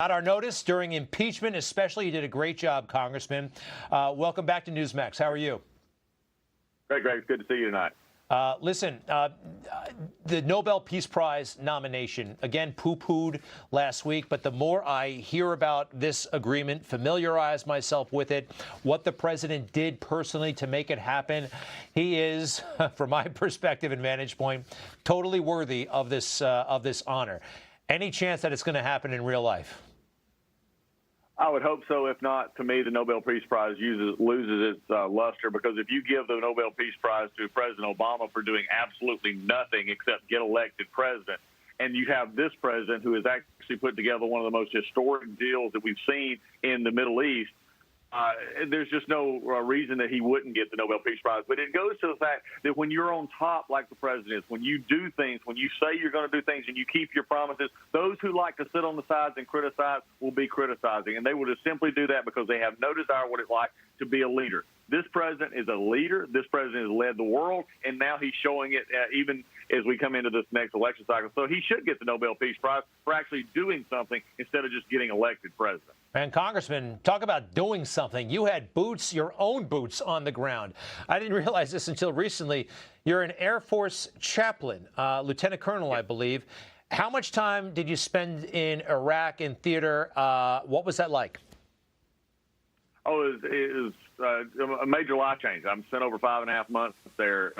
At our notice during impeachment, especially, you did a great job, Congressman. Welcome back to Newsmax. How are you? Great, Greg. It's good to see you tonight. Listen, the Nobel Peace Prize nomination, again, poo-pooed last week, but the more I hear about this agreement, familiarize myself with it, what the president did personally to make it happen, he is, from my perspective and vantage point, totally worthy of this honor. Any chance that it's going to happen in real life? I would hope so. If not, to me, the Nobel Peace Prize loses its luster, because if you give the Nobel Peace Prize to President Obama for doing absolutely nothing except get elected president, and you have this president who has actually put together one of the most historic deals that we've seen in the Middle East, there's just no reason that he wouldn't get the Nobel Peace Prize. But it goes to the fact that when you're on top like the president is, when you do things, when you say you're going to do things and you keep your promises, those who like to sit on the sides and criticize will be criticizing. And they will just simply do that because they have no desire what it's like to be a leader. This president is a leader. This president has led the world, and now he's showing it even as we come into this next election cycle. So he should get the Nobel Peace Prize for actually doing something instead of just getting elected president. And Congressman, talk about doing something. You had boots, your own boots on the ground. I didn't realize this until recently. You're an Air Force chaplain, Lieutenant Colonel, I believe. How much time did you spend in Iraq in theater? What was that like? Oh, it was a major life change. I'm sent over 5.5 months there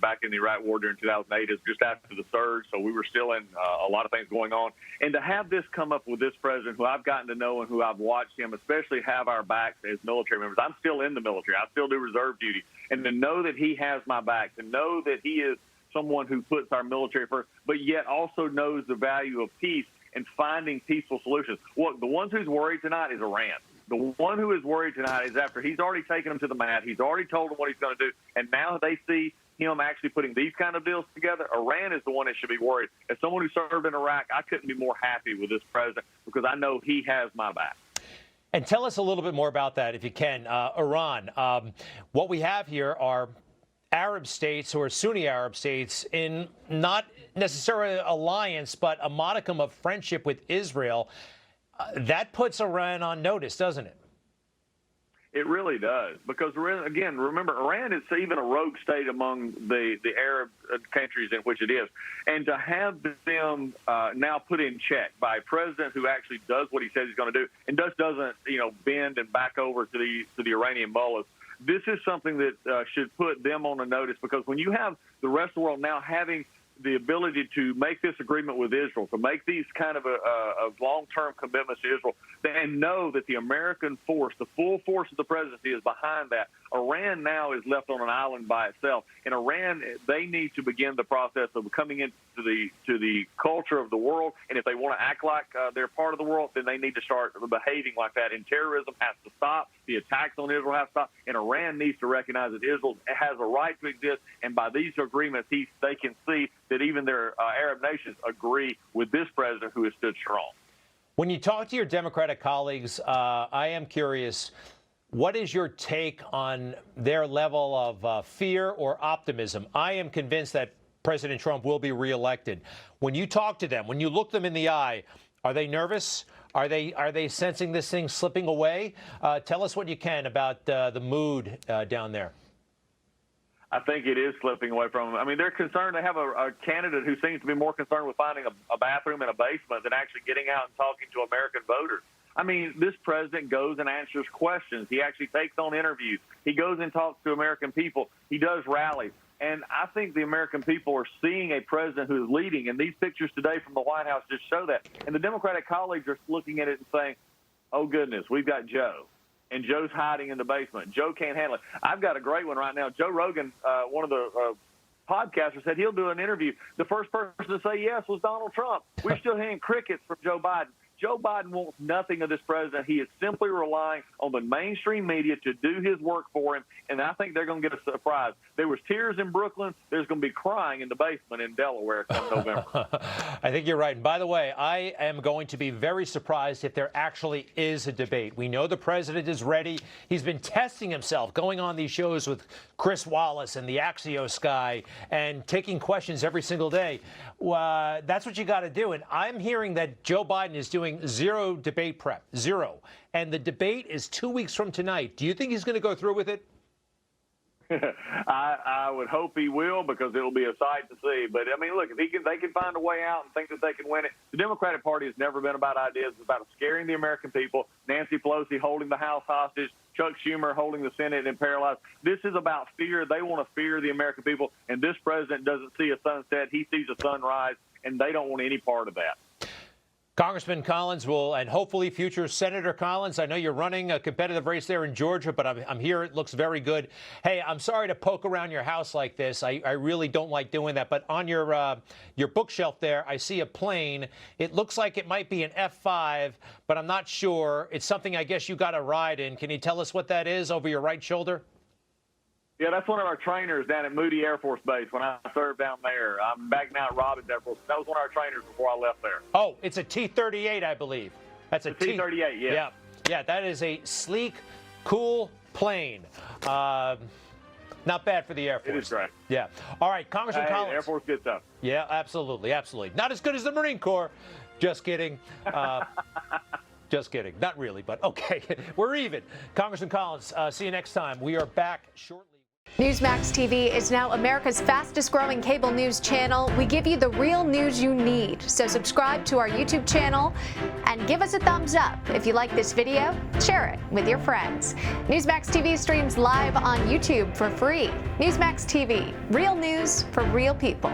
back in the Iraq War during 2008. It's just after the surge, so we were still in a lot of things going on. And to have this come up with this president, who I've gotten to know and who I've watched him, especially have our backs as military members. I'm still in the military. I still do reserve duty. And to know that he has my back, to know that he is someone who puts our military first, but yet also knows the value of peace and finding peaceful solutions. Look, the ones who's worried tonight is Iran. The one who is worried tonight is after he's already taken them to the mat, he's already told them what he's going to do, and now they see him actually putting these kind of deals together. Iran is the one that should be worried. As someone who served in Iraq, I couldn't be more happy with this president because I know he has my back. And tell us a little bit more about that, if you can. Iran, what we have here are Arab states or Sunni Arab states in not necessarily alliance, but a modicum of friendship with Israel. That puts Iran on notice, doesn't it? It really does, because, again, remember, Iran is even a rogue state among the Arab countries in which it is. And to have them now put in check by a president who actually does what he says he's going to do and just doesn't, bend and back over to the Iranian mullahs, this is something that should put them on a notice, because when you have the rest of the world now having the ability to make this agreement with Israel, to make these kind of long-term commitments to Israel, and know that the American force, the full force of the presidency is behind that. Iran now is left on an island by itself. In Iran, they need to begin the process of coming into the culture of the world, and if they want to act like they're part of the world, then they need to start behaving like that. And terrorism has to stop. The attacks on Israel have to stop. And Iran needs to recognize that Israel has a right to exist, and by these agreements, they can see that even their Arab nations agree with this president who has stood strong. When you talk to your Democratic colleagues, I am curious, what is your take on their level of fear or optimism? I am convinced that President Trump will be reelected. When you talk to them, when you look them in the eye, are they nervous? Are they sensing this thing slipping away? Tell us what you can about the mood down there. I think it is slipping away from them. I mean, they're concerned. They have a candidate who seems to be more concerned with finding a bathroom in a basement than actually getting out and talking to American voters. I mean, this president goes and answers questions. He actually takes on interviews. He goes and talks to American people. He does rallies. And I think the American people are seeing a president who is leading. And these pictures today from the White House just show that. And the Democratic colleagues are looking at it and saying, oh, goodness, we've got Joe. And Joe's hiding in the basement. Joe can't handle it. I've got a great one right now. Joe Rogan, one of the podcasters, said he'll do an interview. The first person to say yes was Donald Trump. We're still hearing crickets from Joe Biden. Joe Biden wants nothing of this president. He is simply relying on the mainstream media to do his work for him, and I think they're going to get a surprise. There was tears in Brooklyn. There's going to be crying in the basement in Delaware come November. I think you're right. And by the way, I am going to be very surprised if there actually is a debate. We know the president is ready. He's been testing himself, going on these shows with Chris Wallace and the Axios guy and taking questions every single day. That's what you got to do. And I'm hearing that Joe Biden is doing doing zero debate prep, zero. And the debate is 2 weeks from tonight. Do you think he's going to go through with it? I would hope he will, because it'll be a sight to see. But I mean, look, if they can find a way out and think that they can win it. The Democratic Party has never been about ideas. It's about scaring the American people. Nancy Pelosi holding the House hostage, Chuck Schumer holding the Senate in paralyzed. This is about fear. They want to fear the American people. And this president doesn't see a sunset. He sees a sunrise, and they don't want any part of that. Congressman Collins and hopefully future Senator Collins, I know you're running a competitive race there in Georgia, but I'm here. It looks very good. Hey, I'm sorry to poke around your house like this. I really don't like doing that. But on your bookshelf there, I see a plane. It looks like it might be an F-5, but I'm not sure. It's something I guess you got a ride in. Can you tell us what that is over your right shoulder? Yeah, that's one of our trainers down at Moody Air Force Base when I served down there. I'm back now at Robins Air Force. That was one of our trainers before I left there. Oh, it's a T-38, I believe. That's a T-38, yeah. Yeah, that is a sleek, cool plane. Not bad for the Air Force. It is great. Yeah. All right, Congressman Collins. Air Force good stuff. Yeah, absolutely, absolutely. Not as good as the Marine Corps. Just kidding. Just kidding. Not really, but okay. We're even. Congressman Collins, see you next time. We are back shortly. Newsmax TV is now America's fastest growing cable news channel. We give you the real news you need. So subscribe to our YouTube channel and give us a thumbs up. If you like this video, share it with your friends. Newsmax TV streams live on YouTube for free. Newsmax TV, real news for real people.